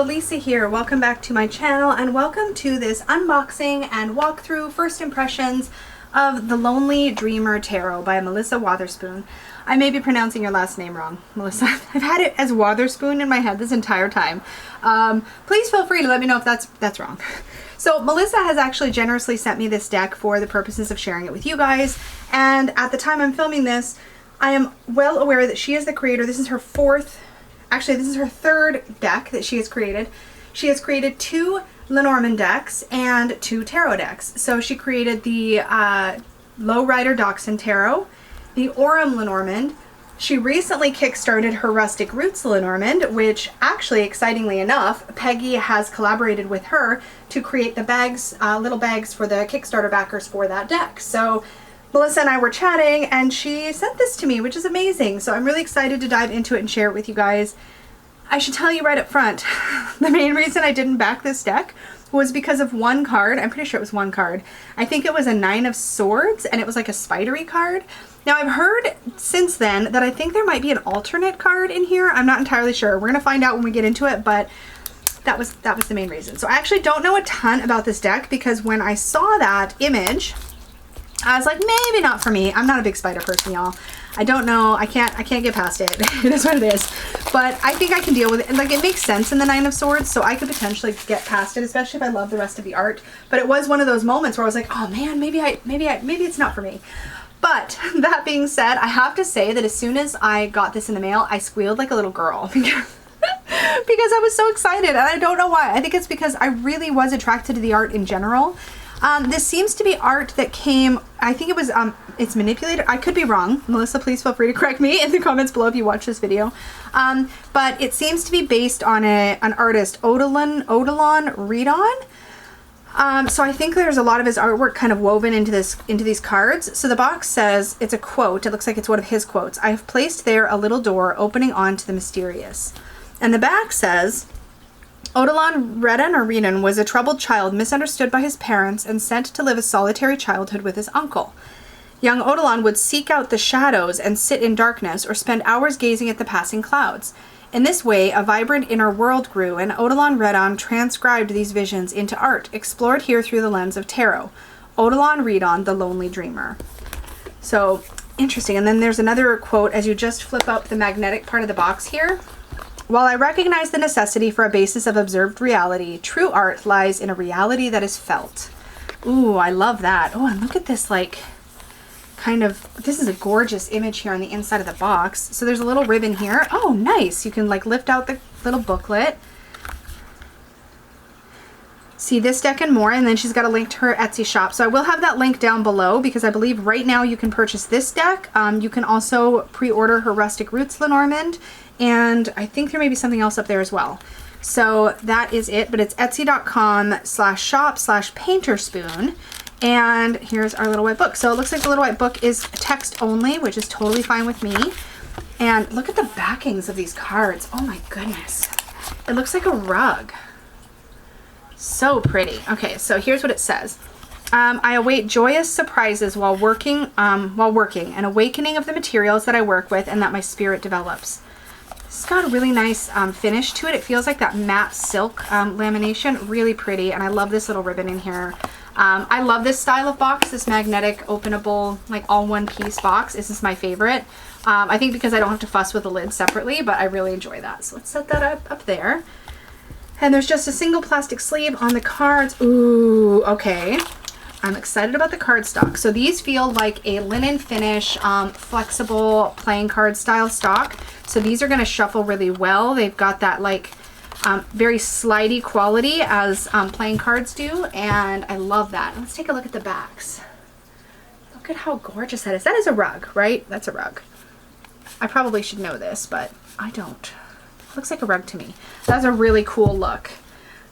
Lisa here. Welcome back to my channel and welcome to this unboxing and walkthrough first impressions of The Lonely Dreamer Tarot by Melissa Wotherspoon. I may be pronouncing your last name wrong, Melissa. I've had it as Wotherspoon in my head this entire time. Please feel free to let me know if that's wrong. So Melissa has actually generously sent me this deck for the purposes of sharing it with you guys, and at the time I'm filming this, I am well aware that she is the creator. This is her third deck that she has created. She has created 2 Lenormand decks and 2 tarot decks. So she created the Lowrider Dachshund Tarot, the Aurum Lenormand. She recently kickstarted her Rustic Roots Lenormand, which actually, excitingly enough, Peggy has collaborated with her to create the bags, little bags for the Kickstarter backers for that deck. So Melissa and I were chatting and she sent this to me, which is amazing. So I'm really excited to dive into it and share it with you guys. I should tell you right up front, the main reason I didn't back this deck was because of one card. I'm pretty sure it was one card. I think it was a 9 of Swords and it was like a spidery card. Now I've heard since then that I think there might be an alternate card in here. I'm not entirely sure. We're gonna find out when we get into it, but that was the main reason. So I actually don't know a ton about this deck because when I saw that image, I was like, maybe not for me. I'm not a big spider person, y'all. I don't know. I can't get past it. It is what it is. But I think I can deal with it. And like, it makes sense in the 9 of Swords, so I could potentially get past it, especially if I love the rest of the art. But it was one of those moments where I was like, oh man, maybe it's not for me. But that being said, I have to say that as soon as I got this in the mail, I squealed like a little girl because I was so excited, and I don't know why. I think it's because I really was attracted to the art in general. This seems to be art that came, I think it was, it's manipulated. I could be wrong. Melissa, please feel free to correct me in the comments below if you watch this video. But it seems to be based on an artist, Odilon Redon. So I think there's a lot of his artwork kind of woven into these cards. So the box says, it's a quote. It looks like it's one of his quotes. I have placed there a little door opening onto the mysterious. And the back says, Odilon Redon was a troubled child misunderstood by his parents and sent to live a solitary childhood with his uncle. Young Odilon would seek out the shadows and sit in darkness or spend hours gazing at the passing clouds. In this way, a vibrant inner world grew, and Odilon Redon transcribed these visions into art, explored here through the lens of tarot. Odilon Redon, the Lonely Dreamer. So, interesting. And then there's another quote as you just flip up the magnetic part of the box here. While I recognize the necessity for a basis of observed reality, true art lies in a reality that is felt. Ooh, I love that. Oh, and look at this, like, kind of, this is a gorgeous image here on the inside of the box. So there's a little ribbon here. Oh, nice. You can like lift out the little booklet. See this deck and more, and then she's got a link to her Etsy shop. So I will have that link down below because I believe right now you can purchase this deck. You can also pre-order her Rustic Roots Lenormand, and I think there may be something else up there as well. So that is it, but it's etsy.com/shop/painterspoon. And here's our little white book. So it looks like the little white book is text only, which is totally fine with me. And look at the backings of these cards. Oh my goodness. It looks like a rug. So pretty. Okay, so here's what it says. I await joyous surprises while working, an awakening of the materials that I work with and that my spirit develops. It's got a really nice finish to it. It feels like that matte silk lamination. Really pretty, and I love this little ribbon in here. I love this style of box, this magnetic, openable, like all one piece box. This is my favorite. I think because I don't have to fuss with the lid separately, but I really enjoy that. So let's set that up there. And there's just a single plastic sleeve on the cards. Ooh, okay. I'm excited about the cardstock. So these feel like a linen finish, flexible playing card style stock. So these are going to shuffle really well. They've got that like very slidey quality as playing cards do, and I love that. Let's take a look at the backs. Look at how gorgeous that is. That is a rug, right? That's a rug. I probably should know this, but I don't. It looks like a rug to me. That's a really cool look.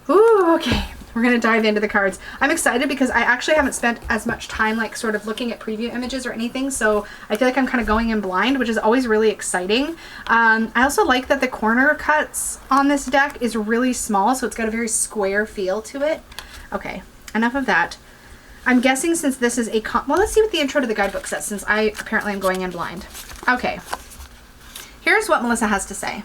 Ooh, okay. We're going to dive into the cards. I'm excited because I actually haven't spent as much time like sort of looking at preview images or anything, so I feel like I'm kind of going in blind, which is always really exciting. I also like that the corner cuts on this deck is really small, so it's got a very square feel to it. Okay, enough of that. I'm guessing since this is a well, let's see what the intro to the guidebook says, since I apparently am going in blind. Okay, here's what Melissa has to say.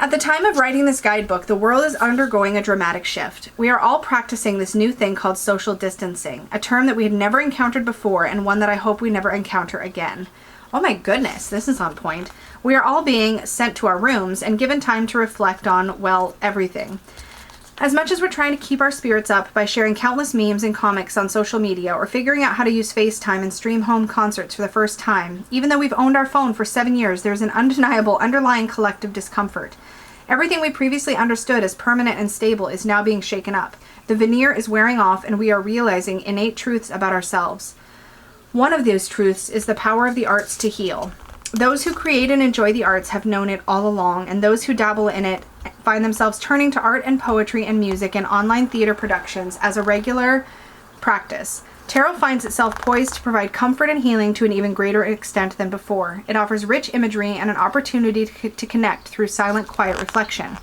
At the time of writing this guidebook, the world is undergoing a dramatic shift. We are all practicing this new thing called social distancing, a term that we had never encountered before and one that I hope we never encounter again. Oh my goodness, this is on point. We are all being sent to our rooms and given time to reflect on, well, everything. As much as we're trying to keep our spirits up by sharing countless memes and comics on social media or figuring out how to use FaceTime and stream home concerts for the first time, even though we've owned our phone for 7 years, there's an undeniable underlying collective discomfort. Everything we previously understood as permanent and stable is now being shaken up. The veneer is wearing off and we are realizing innate truths about ourselves. One of those truths is the power of the arts to heal. Those who create and enjoy the arts have known it all along, and those who dabble in it find themselves turning to art and poetry and music and online theater productions as a regular practice. Tarot finds itself poised to provide comfort and healing to an even greater extent than before. It offers rich imagery and an opportunity to connect through silent, quiet reflection.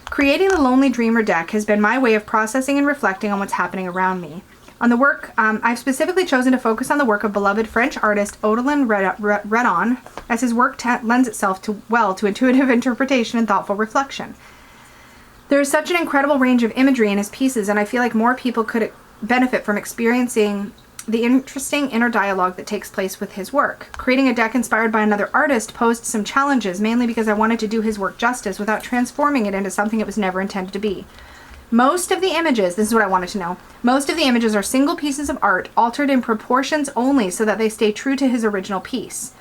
Creating the Lonely Dreamer deck has been my way of processing and reflecting on what's happening around me. On the work, I've specifically chosen to focus on the work of beloved French artist Odilon Redon, as his work lends itself to intuitive interpretation and thoughtful reflection. There is such an incredible range of imagery in his pieces, and I feel like more people could benefit from experiencing the interesting inner dialogue that takes place with his work. Creating a deck inspired by another artist posed some challenges, mainly because I wanted to do his work justice without transforming it into something it was never intended to be. Most of the images, this is what I wanted to know, most of the images are single pieces of art altered in proportions only so that they stay true to his original piece.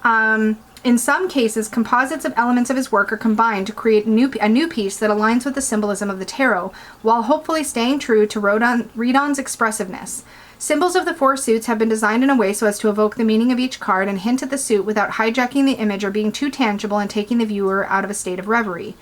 In some cases, composites of elements of his work are combined to create a new piece that aligns with the symbolism of the tarot, while hopefully staying true to Redon's expressiveness. Symbols of the 4 suits have been designed in a way so as to evoke the meaning of each card and hint at the suit without hijacking the image or being too tangible and taking the viewer out of a state of reverie.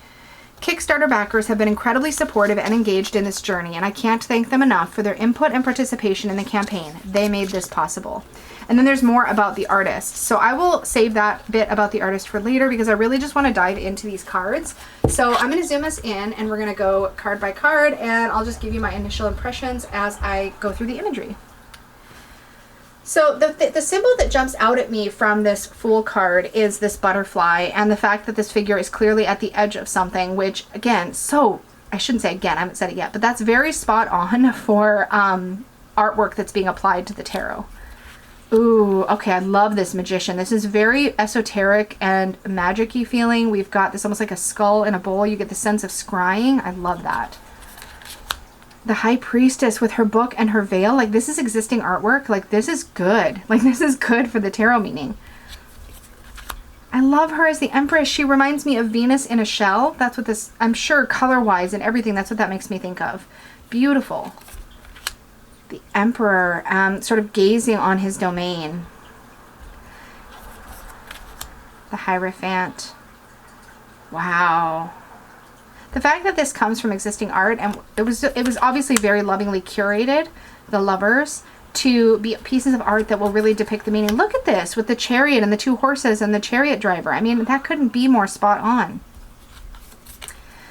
Kickstarter backers have been incredibly supportive and engaged in this journey, and I can't thank them enough for their input and participation in the campaign. They made this possible. And then there's more about the artist. So I will save that bit about the artist for later because I really just want to dive into these cards. So I'm going to zoom us in and we're going to go card by card, and I'll just give you my initial impressions as I go through the imagery. So the symbol that jumps out at me from this Fool card is this butterfly, and the fact that this figure is clearly at the edge of something, which again, I shouldn't say again, I haven't said it yet, but that's very spot on for artwork that's being applied to the tarot. Ooh, okay, I love this Magician. This is very esoteric and magic-y feeling. We've got this almost like a skull in a bowl. You get the sense of scrying. I love that. The High Priestess with her book and her veil. Like, this is existing artwork. Like, this is good. Like, this is good for the tarot meaning. I love her as the Empress. She reminds me of Venus in a shell. That's what this, I'm sure color-wise and everything, that's what that makes me think of. Beautiful. The Emperor, sort of gazing on his domain. The Hierophant. Wow. The fact that this comes from existing art, and it was obviously very lovingly curated, the Lovers, to be pieces of art that will really depict the meaning. Look at this with the chariot and the 2 horses and the chariot driver. I mean, that couldn't be more spot on.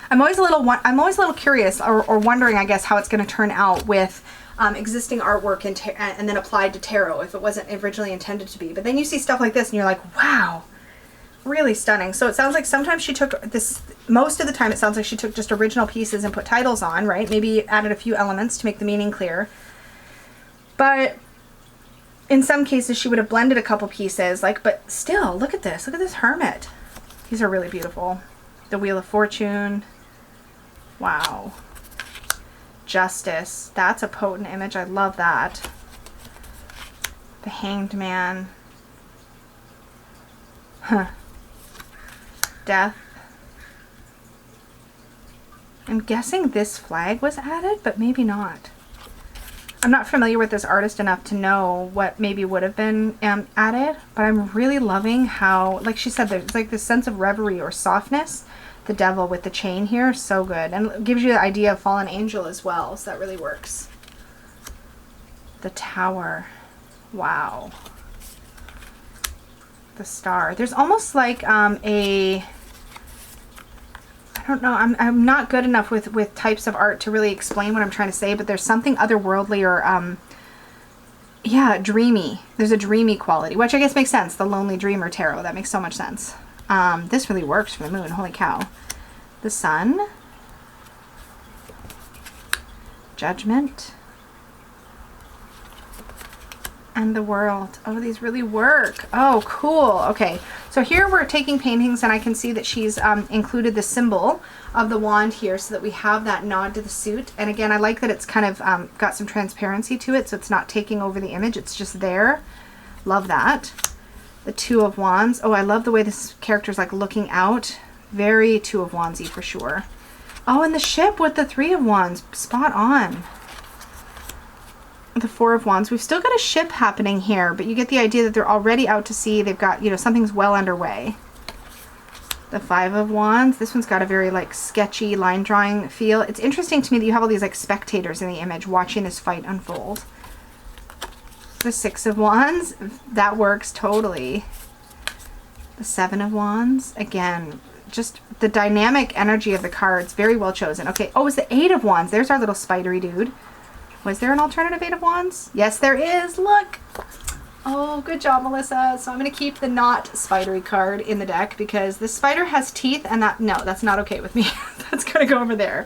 I'm always a little curious or wondering, I guess, how it's going to turn out with existing artwork and then applied to tarot if it wasn't originally intended to be. But then you see stuff like this and you're like, wow. Really stunning. So it sounds like sometimes she took this, most of the time it sounds like she took just original pieces and put titles on, right? Maybe added a few elements to make the meaning clear. But in some cases she would have blended a couple pieces, like, but still, look at this. Look at this Hermit. These are really beautiful. The Wheel of Fortune. Wow. Justice. That's a potent image. I love that. The Hanged Man. Huh. Death. I'm guessing this flag was added, but maybe not. I'm not familiar with this artist enough to know what maybe would have been added, but I'm really loving how, like she said, there's like this sense of reverie or softness. The Devil with the chain here, so good. And it gives you the idea of fallen angel as well, so that really works. The Tower. Wow. The Star. There's almost like I don't know, I'm not good enough with types of art to really explain what I'm trying to say, but there's something otherworldly or yeah, dreamy. There's a dreamy quality, which I guess makes sense. The Lonely Dreamer tarot, that makes so much sense. This really works for the moon. Holy cow. The sun. Judgment. And the world. Oh, these really work. Oh, cool. Okay. So here we're taking paintings and I can see that she's included the symbol of the wand here so that we have that nod to the suit. And again, I like that it's kind of got some transparency to it, so it's not taking over the image. It's just there. Love that. The Two of Wands. Oh, I love the way this character's like looking out. Very Two of Wandsy for sure. Oh, and the ship with the Three of Wands. Spot on. The Four of Wands. We've still got a ship happening here, but you get the idea that they're already out to sea. They've got, you know, something's well underway. The Five of Wands. This one's got a very like sketchy line drawing feel. It's interesting to me that you have all these like spectators in the image watching this fight unfold. The Six of Wands. That works totally. The Seven of Wands. Again, just the dynamic energy of the cards. Very well chosen. Okay. Oh, it's the Eight of Wands. There's our little spidery dude. Was there an alternative Eight of Wands? Yes, there is. Look. Oh, good job, Melissa. So I'm going to keep the not spidery card in the deck because the spider has teeth and that's not okay with me. That's going to go over there.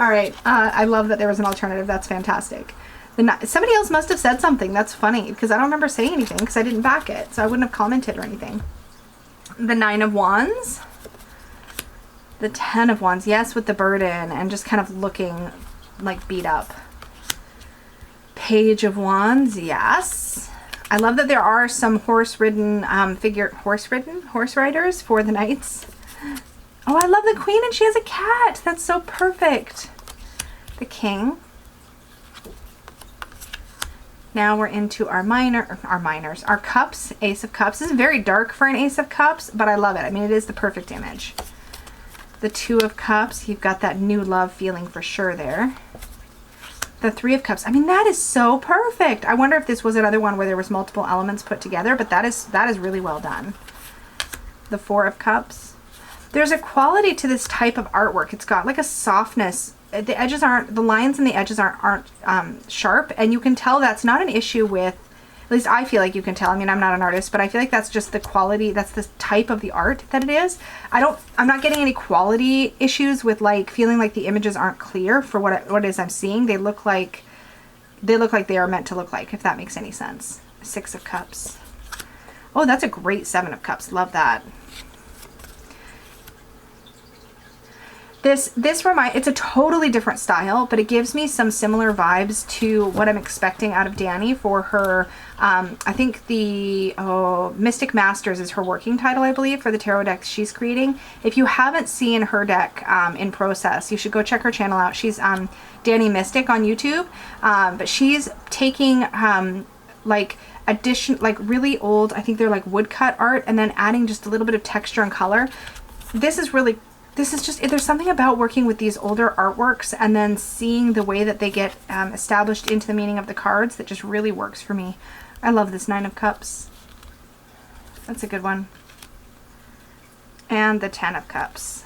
All right. I love that there was an alternative. That's fantastic. Somebody else must have said something. That's funny because I don't remember saying anything because I didn't back it. So I wouldn't have commented or anything. The Nine of Wands. The Ten of Wands. Yes, with the burden and just kind of looking like beat up. Page of Wands, yes. I love that there are some horse-ridden horse riders for the knights. Oh, I love the Queen and she has a cat. That's so perfect. The King. Now we're into our our cups. Ace of Cups. This is very dark for an Ace of Cups, but I love it. I mean, it is the perfect image. The Two of Cups. You've got that new love feeling for sure there. The Three of Cups. I mean, that is so perfect. I wonder if this was another one where there was multiple elements put together, but that is really well done. The Four of Cups. There's a quality to this type of artwork. It's got like a softness. The edges aren't, the lines and the edges aren't sharp, and you can tell that's not an issue with, at least I feel like you can tell. I mean, I'm not an artist, but I feel like that's just the quality, that's the type of the art that it is. I'm not getting any quality issues with like feeling like the images aren't clear for what it is I'm seeing. They look like they are meant to look like, if that makes any sense. Six of Cups. Oh, that's a great Seven of Cups. Love that. It's a totally different style, but it gives me some similar vibes to what I'm expecting out of Dani for her. I think the Mystic Masters is her working title, I believe, for the tarot deck she's creating. If you haven't seen her deck in process, you should go check her channel out. She's Dani Mystic on YouTube, but she's taking like really old, I think they're like woodcut art, and then adding just a little bit of texture and color. This is just, there's something about working with these older artworks and then seeing the way that they get established into the meaning of the cards that just really works for me. I love this Nine of Cups. That's a good one. And the Ten of Cups.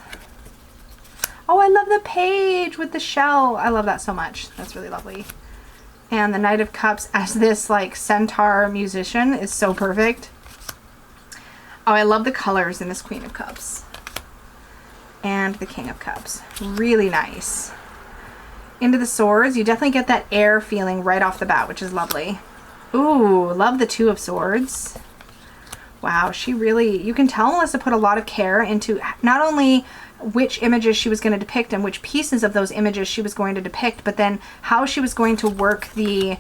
Oh, I love the page with the shell. I love that so much. That's really lovely. And the Knight of Cups as this like centaur musician is so perfect. Oh, I love the colors in this Queen of Cups. And the King of Cups. Really nice. Into the Swords. You definitely get that air feeling right off the bat, which is lovely. Ooh, love the Two of Swords. Wow, you can tell Melissa put a lot of care into not only which images she was going to depict and which pieces of those images she was going to depict, but then how she was going to work the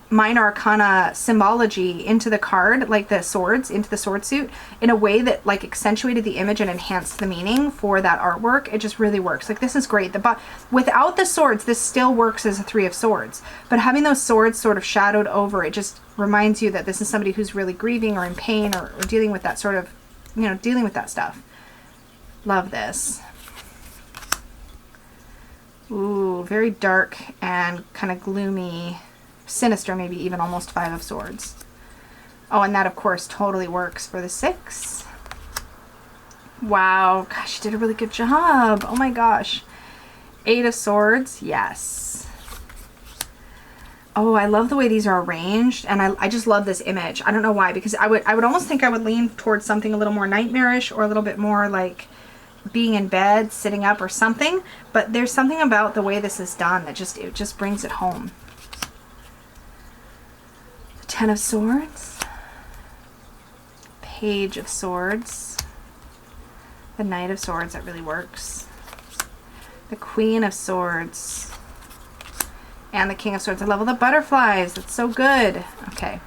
minor arcana symbology into the card, like the swords, into the sword suit, in a way that like accentuated the image and enhanced the meaning for that artwork. It just really works. Like, this is great. Without the swords, this still works as a Three of Swords, but having those swords sort of shadowed over it just reminds you that this is somebody who's really grieving or in pain or dealing with that sort of, dealing with that stuff. Love this. Ooh, very dark and kind of gloomy, sinister, maybe even almost Five of Swords. Oh, and that, of course, totally works for the Six. Wow. Gosh, you did a really good job. Oh, my gosh. Eight of Swords. Yes. Oh, I love the way these are arranged, and I just love this image. I don't know why, because I would almost think I would lean towards something a little more nightmarish or a little bit more like being in bed, sitting up or something, but there's something about the way this is done that it just brings it home. The Ten of Swords, Page of Swords, the Knight of Swords, that really works, the Queen of Swords, and the King of Swords. I love all the butterflies. That's so good. Okay.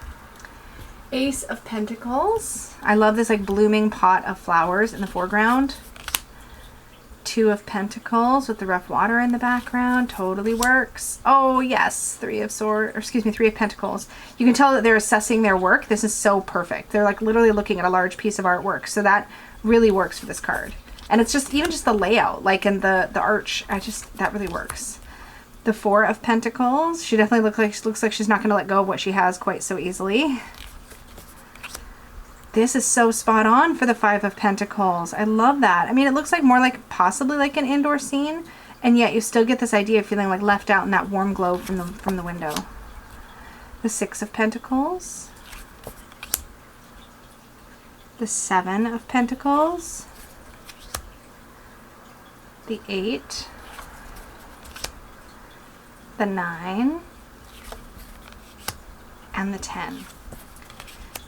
Ace of Pentacles. I love this like blooming pot of flowers in the foreground. Two of Pentacles with the rough water in the background. Totally works. Oh yes, Three of Pentacles. You can tell that they're assessing their work. This is so perfect. They're like literally looking at a large piece of artwork. So that really works for this card. And it's just even just the layout, like in the arch. That really works. The Four of Pentacles. She definitely looks like she's not going to let go of what she has quite so easily. This is so spot on for the Five of Pentacles. I love that. I mean, it looks like more like possibly like an indoor scene, and yet you still get this idea of feeling like left out in that warm glow from the window. The Six of Pentacles. The Seven of Pentacles. The Eight. The 9, and the 10.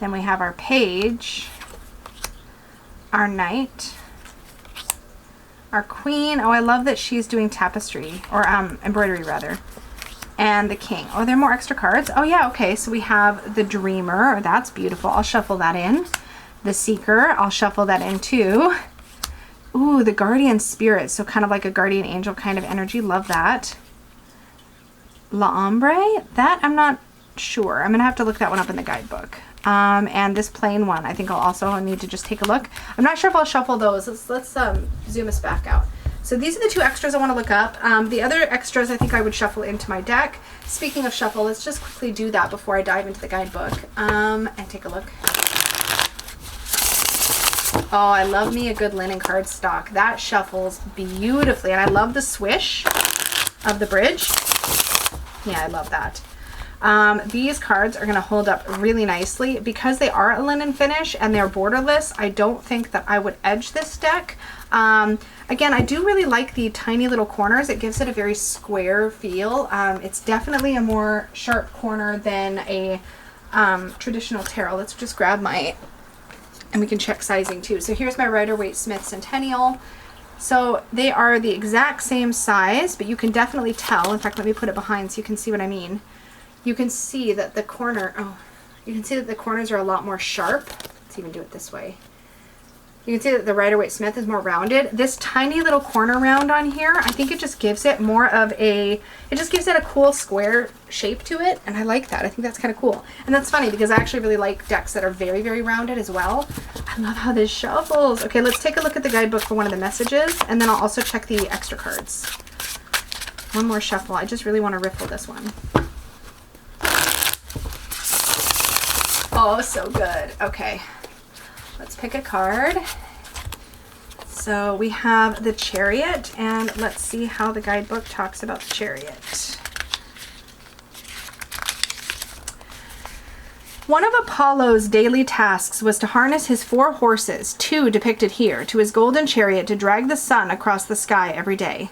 Then we have our Page, our Knight, our Queen. Oh, I love that she's doing tapestry, or embroidery rather, and the King. Oh, there are more extra cards. Oh yeah, okay, so we have the Dreamer. That's beautiful. I'll shuffle that in. The Seeker, I'll shuffle that in too. Ooh, the Guardian Spirit, so kind of like a guardian angel kind of energy. Love that. L'Ombre, that I'm not sure. I'm gonna have to look that one up in the guidebook. And this plain one, I think I'll also need to just take a look. I'm not sure if I'll shuffle those. Let's zoom us back out. So these are the two extras I want to look up. The other extras I think I would shuffle into my deck. Speaking of shuffle, let's just quickly do that before I dive into the guidebook and take a look. Oh, I love me a good linen card stock. That shuffles beautifully, and I love the swish of the bridge. Yeah, I love that. These cards are going to hold up really nicely because they are a linen finish and they're borderless. I don't think that I would edge this deck. Again, I do really like the tiny little corners. It gives it a very square feel. It's definitely a more sharp corner than a traditional tarot. Let's just grab my, and we can check sizing too. So here's my Rider-Waite Smith Centennial. So they are the exact same size, but you can definitely tell. In fact, let me put it behind so you can see what I mean. You can see that the corners are a lot more sharp. Let's even do it this way. You can see that the Rider-Waite Smith is more rounded. This tiny little corner round on here, I think it just gives it more of a, it just gives it a cool square shape to it, and I like that. I think that's kind of cool. And that's funny because I actually really like decks that are very, very rounded as well. I love how this shuffles. Okay, let's take a look at the guidebook for one of the messages, and then I'll also check the extra cards. One more shuffle. I just really want to riffle this one. Oh, so good. Okay. Let's pick a card. So we have the Chariot, and let's see how the guidebook talks about the Chariot. One of Apollo's daily tasks was to harness his 4 horses, 2 depicted here, to his golden chariot to drag the sun across the sky every day.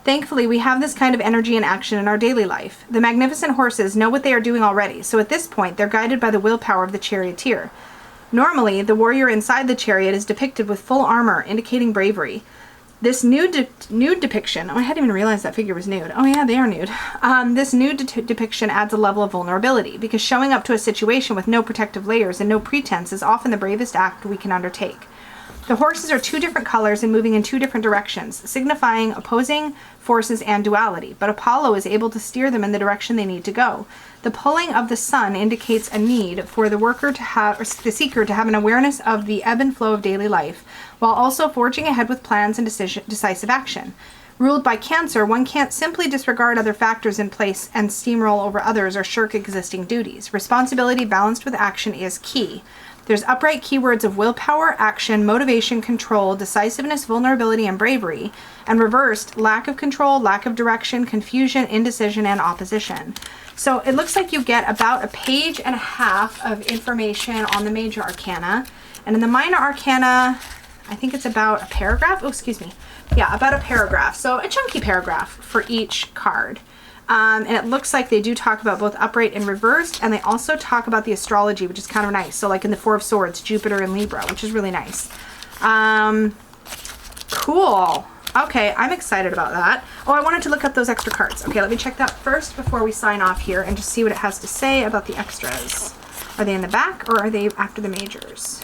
Thankfully, we have this kind of energy and action in our daily life. The magnificent horses know what they are doing already, so at this point, they're guided by the willpower of the charioteer. Normally, the warrior inside the chariot is depicted with full armor, indicating bravery. This nude depiction, oh, I hadn't even realized that figure was nude. Oh yeah, they are nude. This nude depiction adds a level of vulnerability, because showing up to a situation with no protective layers and no pretense is often the bravest act we can undertake. The horses are 2 different colors and moving in 2 different directions, signifying opposing forces and duality, but Apollo is able to steer them in the direction they need to go. The pulling of the sun indicates a need for the worker to have, or the seeker to have an awareness of the ebb and flow of daily life, while also forging ahead with plans and decisive action. Ruled by Cancer, one can't simply disregard other factors in place and steamroll over others or shirk existing duties. Responsibility balanced with action is key. There's upright keywords of willpower, action, motivation, control, decisiveness, vulnerability, and bravery. And reversed, lack of control, lack of direction, confusion, indecision, and opposition. So it looks like you get about a page and a half of information on the major arcana. And in the minor arcana, I think it's about a paragraph. Oh, excuse me. Yeah, about a paragraph. So a chunky paragraph for each card. And it looks like they do talk about both upright and reversed, and they also talk about the astrology, which is kind of nice. So like in the Four of Swords, Jupiter and Libra, which is really nice. Cool. Okay, I'm excited about that. Oh, I wanted to look up those extra cards. Okay, let me check that first before we sign off here and just see what it has to say about the extras. Are they in the back or are they after the majors?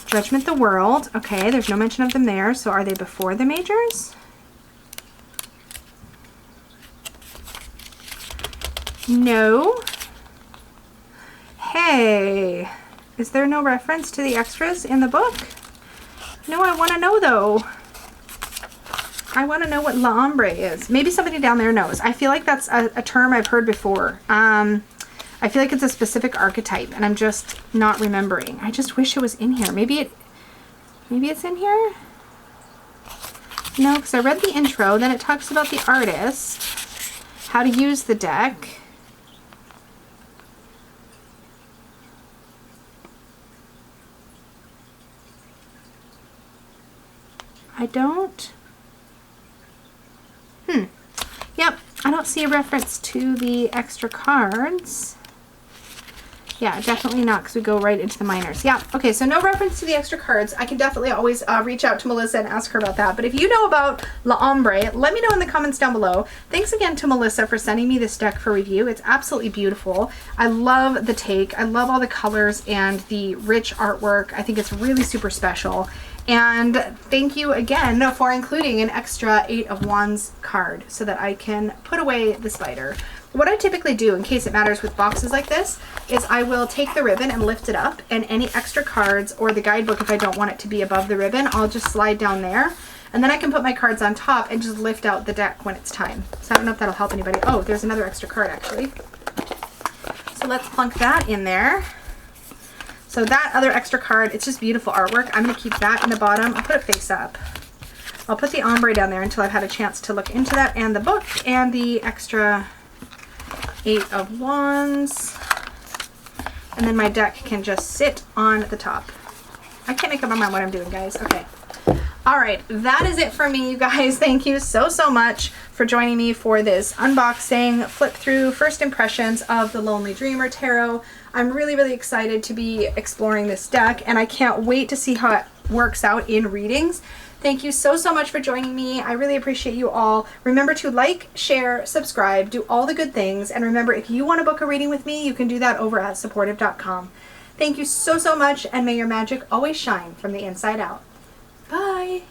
Judgment the World. Okay, there's no mention of them there. So are they before the majors? No. Hey, is there no reference to the extras in the book? No, I want to know though. I want to know what La Ombre is. Maybe somebody down there knows. I feel like that's a term I've heard before. I feel like it's a specific archetype and I'm just not remembering. I just wish it was in here. Maybe it's in here? No, because I read the intro, then it talks about the artist, how to use the deck. I don't. Yep, I don't see a reference to the extra cards. Yeah, definitely not, because we go right into the minors. Yeah, okay, so no reference to the extra cards. I can definitely always reach out to Melissa and ask her about that. But if you know about La Ombre, let me know in the comments down below. Thanks again to Melissa for sending me this deck for review. It's absolutely beautiful. I love the take. I love all the colors and the rich artwork. I think it's really super special. And thank you again for including an extra 8 of Wands card so that I can put away the spider. What I typically do, in case it matters with boxes like this, is I will take the ribbon and lift it up, and any extra cards or the guidebook, if I don't want it to be above the ribbon, I'll just slide down there. And then I can put my cards on top and just lift out the deck when it's time. So I don't know if that'll help anybody. Oh, there's another extra card actually. So let's plunk that in there. So that other extra card, it's just beautiful artwork. I'm going to keep that in the bottom. I'll put it face up. I'll put the ombre down there until I've had a chance to look into that and the book and the extra 8 of Wands. And then my deck can just sit on the top. I can't make up my mind what I'm doing, guys. Okay. All right, that is it for me, you guys. Thank you so much for joining me for this unboxing, flip through, first impressions of the Lonely Dreamer Tarot. I'm really excited to be exploring this deck, and I can't wait to see how it works out in readings. Thank you so much for joining me. I really appreciate you all. Remember to like, share, subscribe, do all the good things. And remember, if you want to book a reading with me, you can do that over at supportive.com. Thank you so much, and may your magic always shine from the inside out. Bye.